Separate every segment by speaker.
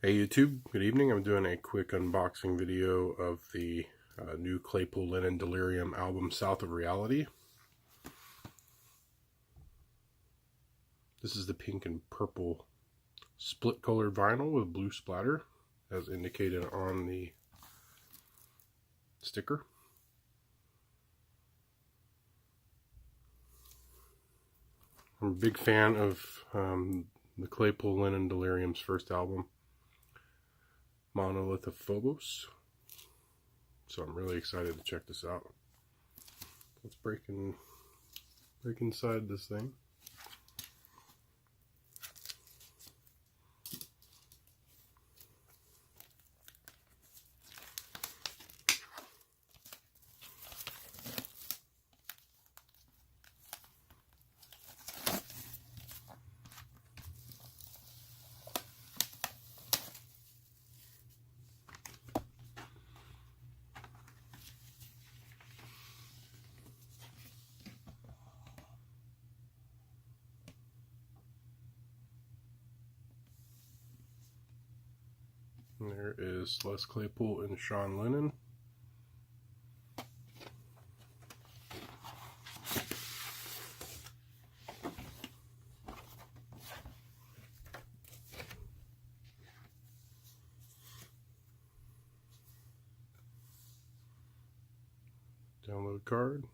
Speaker 1: Hey YouTube, good evening. I'm doing a quick unboxing video of the new Claypool Lennon Delirium album, South of Reality. This is the pink and purple split color vinyl with blue splatter, as indicated on the sticker. I'm a big fan of the Claypool Lennon Delirium's first album, Monolith of Phobos. So I'm really excited to check this out. Let's break inside this thing. And there is Les Claypool and Sean Lennon. Download card.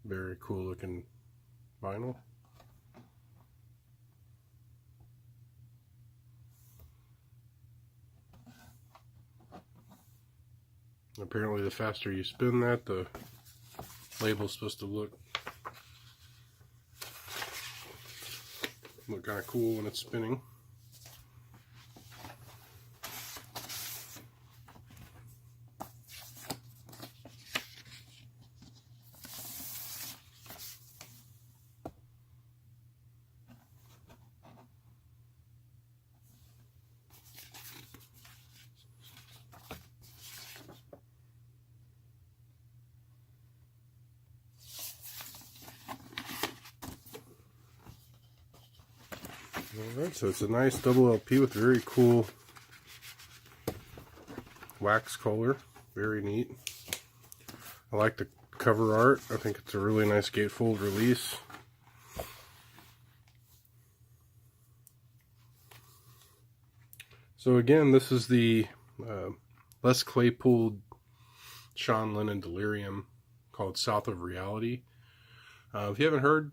Speaker 1: Very cool looking vinyl. Apparently the faster you spin that, the label's supposed to look kind of cool when it's spinning. Alright, so it's a nice double LP with very cool wax color. Very neat. I like the cover art. I think it's a really nice gatefold release. So again, this is the Les Claypool Sean Lennon Delirium, called South of Reality. If you haven't heard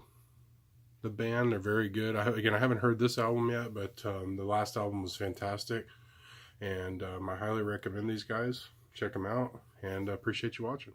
Speaker 1: the band, they're very good. I haven't heard this album yet, but the last album was fantastic, and I highly recommend these guys. Check them out, and I appreciate you watching.